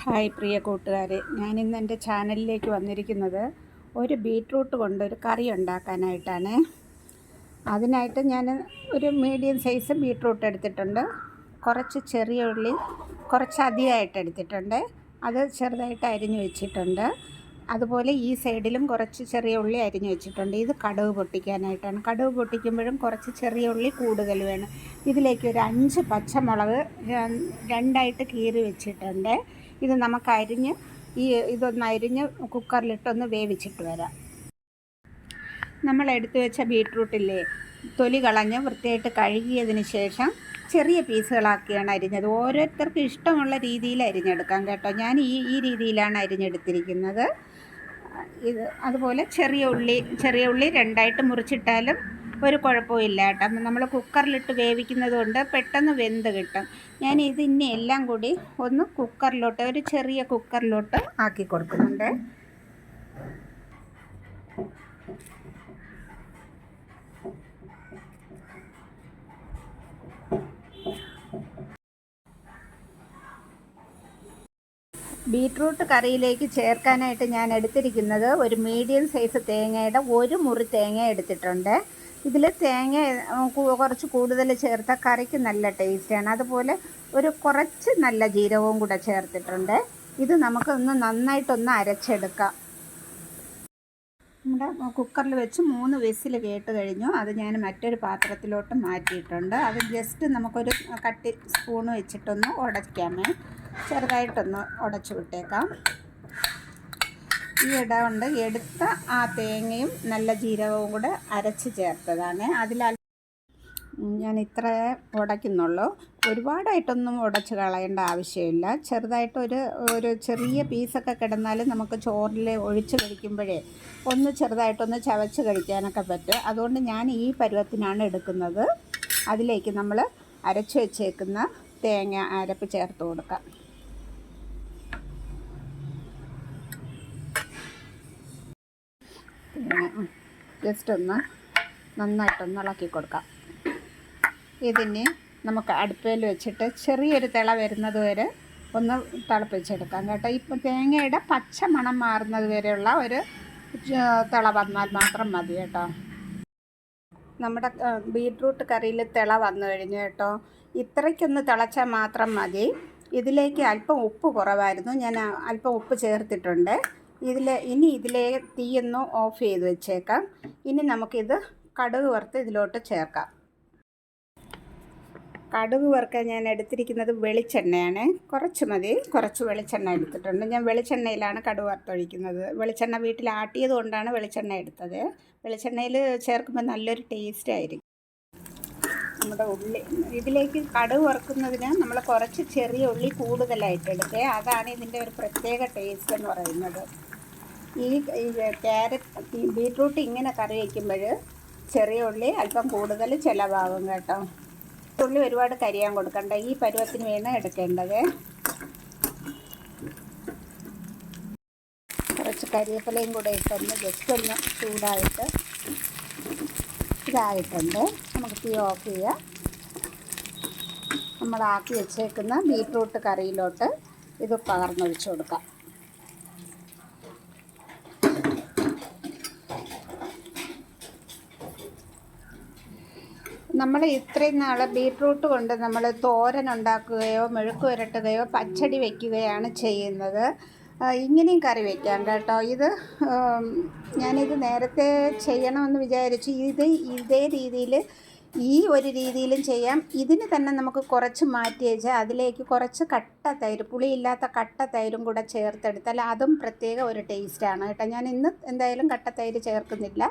Hi പ്രിയ കൂട്ടുകാരെ, ഞാനിന്ന് എൻ്റെ ചാനലിലേക്ക് വന്നിരിക്കുന്നത് ഒരു ബീട്രൂട്ട് കൊണ്ടൊരു കറി ഉണ്ടാക്കാനായിട്ടാണ്. അതിനായിട്ട് ഞാൻ ഒരു മീഡിയം സൈസ് ബീട്രൂട്ട് എടുത്തിട്ടുണ്ട്. കുറച്ച് ചെറിയ ഉള്ളി കുറച്ച് അധികമായിട്ട് എടുത്തിട്ടുണ്ട്. അത് ചെറുതായിട്ട് അരിഞ്ഞു വെച്ചിട്ടുണ്ട്. അതുപോലെ ഈ സൈഡിലും കുറച്ച് ചെറിയ ഉള്ളി അരിഞ്ഞു വെച്ചിട്ടുണ്ട്. ഇത് കടുക് പൊട്ടിക്കാനായിട്ടാണ്. കടുക് പൊട്ടിക്കുമ്പോഴും കുറച്ച് ചെറിയ ഉള്ളി കൂടുതൽ വേണം. ഇതിലേക്ക് ഒരു 5 പച്ചമുളക് രണ്ടായിട്ട് കീറി വെച്ചിട്ടുണ്ട്. ഇത് നമുക്ക് ഇതൊന്ന് അരിഞ്ഞ് കുക്കറിലിട്ടൊന്ന് വേവിച്ചിട്ട് വരാം. നമ്മൾ എടുത്തു വെച്ച ബീട്രൂട്ടില്ലേ, തൊലി കളഞ്ഞ് വൃത്തിയായിട്ട് കഴുകിയതിന് ശേഷം ചെറിയ പീസുകളാക്കിയാണ് അരിഞ്ഞത്. ഓരോരുത്തർക്കും ഇഷ്ടമുള്ള രീതിയിൽ അരിഞ്ഞെടുക്കാം കേട്ടോ. ഞാൻ ഈ രീതിയിലാണ് അരിഞ്ഞെടുത്തിരിക്കുന്നത്. അതുപോലെ ചെറിയ ഉള്ളി രണ്ടായിട്ട് മുറിച്ചിട്ടാലും ഒരു കുഴപ്പമില്ല കേട്ടോ. നമ്മൾ കുക്കറിലിട്ട് വേവിക്കുന്നത് കൊണ്ട് പെട്ടെന്ന് വെന്ത് കിട്ടും. ഞാൻ ഇനി എല്ലാം കൂടി ഒന്ന് ഒരു ചെറിയ കുക്കറിലോട്ട് ആക്കി കൊടുക്കുന്നുണ്ട്. ബീട്രൂട്ട് കറിയിലേക്ക് ചേർക്കാനായിട്ട് ഞാൻ എടുത്തിരിക്കുന്നത് ഒരു മീഡിയം സൈസ് തേങ്ങയുടെ ഒരു മുറി തേങ്ങ എടുത്തിട്ടുണ്ട്. ഇതിൽ തേങ്ങ കുറച്ച് കൂടുതൽ ചേർത്ത കറിക്ക് നല്ല ടേസ്റ്റാണ്. അതുപോലെ കുറച്ച് നല്ല ജീരകവും കൂടെ ചേർത്തിട്ടുണ്ട്. ഇത് നമുക്കൊന്ന് നന്നായിട്ടൊന്ന് അരച്ചെടുക്കാം. നമ്മുടെ കുക്കറിൽ വെച്ച് 3 വിസിൽ കേട്ട് കഴിഞ്ഞു. അത് ഞാൻ മറ്റൊരു പാത്രത്തിലോട്ട് മാറ്റിയിട്ടുണ്ട്. അത് ജസ്റ്റ് നമുക്കൊരു കട്ടി സ്പൂൺ വെച്ചിട്ടൊന്ന് ഉടയ്ക്കാമേ, ചെറുതായിട്ടൊന്ന് ഉടച്ചു വിട്ടേക്കാം. ഈ ഇട കൊണ്ട് എടുത്ത ആ തേങ്ങയും നല്ല ജീരകവും കൂടെ അരച്ച് ചേർത്തതാണ്. ഞാൻ ഇത്ര ഉടയ്ക്കുന്നുള്ളൂ. ഒരുപാടായിട്ടൊന്നും ഉടച്ച് കളയേണ്ട ആവശ്യമില്ല. ചെറുതായിട്ട് ഒരു ചെറിയ പീസൊക്കെ കിടന്നാലും നമുക്ക് ചോറിൽ ഒഴിച്ച് കഴിക്കുമ്പോഴേ ഒന്ന് ചെറുതായിട്ടൊന്ന് ചവച്ച് കഴിക്കാനൊക്കെ പറ്റും. അതുകൊണ്ട് ഞാൻ ഈ പരുവത്തിനാണ് എടുക്കുന്നത്. അതിലേക്ക് നമ്മൾ അരച്ച് വെച്ചേക്കുന്ന തേങ്ങ അരപ്പ് ചേർത്ത് കൊടുക്കാം. ജസ്റ്റ് ഒന്ന് നന്നായിട്ടൊന്ന് ഇളക്കി കൊടുക്കാം. ഇതിന് നമുക്ക് അടുപ്പയിൽ വെച്ചിട്ട് ചെറിയൊരു തിള വരുന്നത് വരെ ഒന്ന് തിളപ്പിച്ചെടുക്കാം കേട്ടോ. ഇപ്പം തേങ്ങയുടെ പച്ച മണം മാറുന്നത് വരെയുള്ള ഒരു തിള വന്നാൽ മാത്രം മതി കേട്ടോ. നമ്മുടെ ബീട്രൂട്ട് കറിയിൽ തിള വന്നു കഴിഞ്ഞു കേട്ടോ. ഇത്രയ്ക്കൊന്ന് തിളച്ചാൽ മാത്രം മതി. ഇതിലേക്ക് അല്പം ഉപ്പ് കുറവായിരുന്നു, ഞാൻ അല്പം ഉപ്പ് ചേർത്തിട്ടുണ്ട്. ഇനി ഇതിലെ തീയൊന്ന് ഓഫ് ചെയ്ത് വെച്ചേക്കാം. ഇനി നമുക്കിത് കടുക് വറുത്ത് ഇതിലോട്ട് ചേർക്കാം. കടുക് വറുക്കാൻ ഞാൻ എടുത്തിരിക്കുന്നത് വെളിച്ചെണ്ണയാണ്. കുറച്ച് മതി, കുറച്ച് വെളിച്ചെണ്ണ എടുത്തിട്ടുണ്ട്. ഞാൻ വെളിച്ചെണ്ണയിലാണ് കടുക് വറുത്തൊഴിക്കുന്നത്. വെളിച്ചെണ്ണ വീട്ടിൽ ആട്ടിയത് കൊണ്ടാണ് വെളിച്ചെണ്ണ എടുത്തത്. വെളിച്ചെണ്ണയിൽ ചേർക്കുമ്പോൾ നല്ലൊരു ടേസ്റ്റ് ആയിരിക്കും. നമ്മുടെ ഉള്ളി ഇതിലേക്ക് കടുക് വറുക്കുന്നതിന് നമ്മൾ കുറച്ച് ചെറിയ ഉള്ളി കൂടുതലായിട്ട് എടുക്കുക. അതാണ് ഇതിൻ്റെ ഒരു പ്രത്യേക ടേസ്റ്റ് എന്ന് പറയുന്നത്. ഈ ബീട്രൂട്ട് ഇങ്ങനെ കറി വയ്ക്കുമ്പോൾ ചെറിയ ഉള്ളി അല്പം കൂടുതൽ ചിലവാകും കേട്ടോ. ഉള്ളി ഒരുപാട് കരിയാൻ കൊടുക്കണ്ട. ഈ പരുവത്തിന് വേണം എടുക്കേണ്ടത്. കുറച്ച് കരിവേപ്പിലയും കൂടെ ഇട്ടൊന്ന് ജസ്റ്റ് ഒന്ന് ചൂടായിട്ട് ഇതായിട്ടുണ്ട്. നമുക്ക് തീ ഓഫ് ചെയ്യാം. നമ്മളാക്കി വെച്ചേക്കുന്ന ബീട്രൂട്ട് കറിയിലോട്ട് ഇത് പകർന്നൊഴിച്ച് കൊടുക്കാം. നമ്മൾ ഇത്രയും നാൾ ബീട്രൂട്ട് കൊണ്ട് നമ്മൾ തോരൻ ഉണ്ടാക്കുകയോ മെഴുക്ക് പുരട്ടുകയോ പച്ചടി വയ്ക്കുകയാണ് ചെയ്യുന്നത്. ഇങ്ങനെയും കറി വയ്ക്കാം കേട്ടോ. ഞാനിത് നേരത്തെ ചെയ്യണമെന്ന് വിചാരിച്ചു. ഇതേ രീതിയിൽ ഈ ഒരു രീതിയിലും ചെയ്യാം. ഇതിന് തന്നെ നമുക്ക് കുറച്ച് മാറ്റി വെച്ചാൽ അതിലേക്ക് കുറച്ച് കട്ട തൈര്, പുളിയില്ലാത്ത കട്ട തൈരും കൂടെ ചേർത്തെടുത്താൽ അതും പ്രത്യേക ഒരു ടേസ്റ്റാണ് കേട്ടോ. ഞാൻ ഇന്ന് എന്തായാലും കട്ട തൈര് ചേർക്കുന്നില്ല.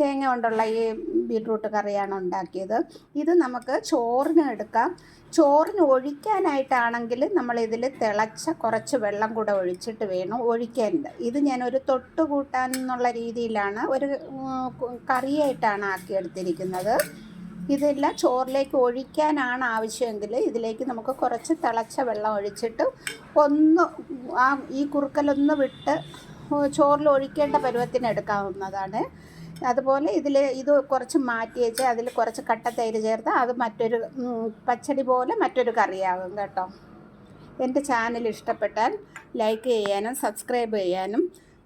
തേങ്ങ കൊണ്ടുള്ള ഈ ബീട്രൂട്ട് കറിയാണ് ഉണ്ടാക്കിയത്. ഇത് നമുക്ക് ചോറിന് എടുക്കാം. ചോറിന് ഒഴിക്കാനായിട്ടാണെങ്കിൽ നമ്മളിതിൽ തിളച്ച കുറച്ച് വെള്ളം കൂടെ ഒഴിച്ചിട്ട് വേണം ഒഴിക്കേണ്ടത്. ഇത് ഞാനൊരു തൊട്ടുകൂട്ടാൻ എന്നുള്ള രീതിയിലാണ്, ഒരു കറിയായിട്ടാണ് ആക്കിയെടുത്തിരിക്കുന്നത്. ഇതെല്ലാം ചോറിലേക്ക് ഒഴിക്കാനാണ് ആവശ്യമെങ്കിൽ ഇതിലേക്ക് നമുക്ക് കുറച്ച് തിളച്ച വെള്ളം ഒഴിച്ചിട്ട് ഈ കുറുക്കലൊന്ന് വിട്ട് ചോറിൽ ഒഴിക്കേണ്ട പരുവത്തിന് എടുക്കാവുന്നതാണ്. അതുപോലെ ഇത് കുറച്ച് മാറ്റി വെച്ച് അതിൽ കുറച്ച് കട്ട തൈര് ചേർത്ത് അത് മറ്റൊരു പച്ചടി പോലെ മറ്റൊരു കറിയാകും കേട്ടോ. എൻ്റെ ചാനൽ ഇഷ്ടപ്പെട്ടാൽ ലൈക്ക് ചെയ്യാനും സബ്സ്ക്രൈബ് ചെയ്യാനും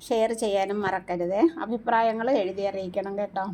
ഷെയർ ചെയ്യാനും മറക്കരുതേ. അഭിപ്രായങ്ങൾ എഴുതി അറിയിക്കണം കേട്ടോ.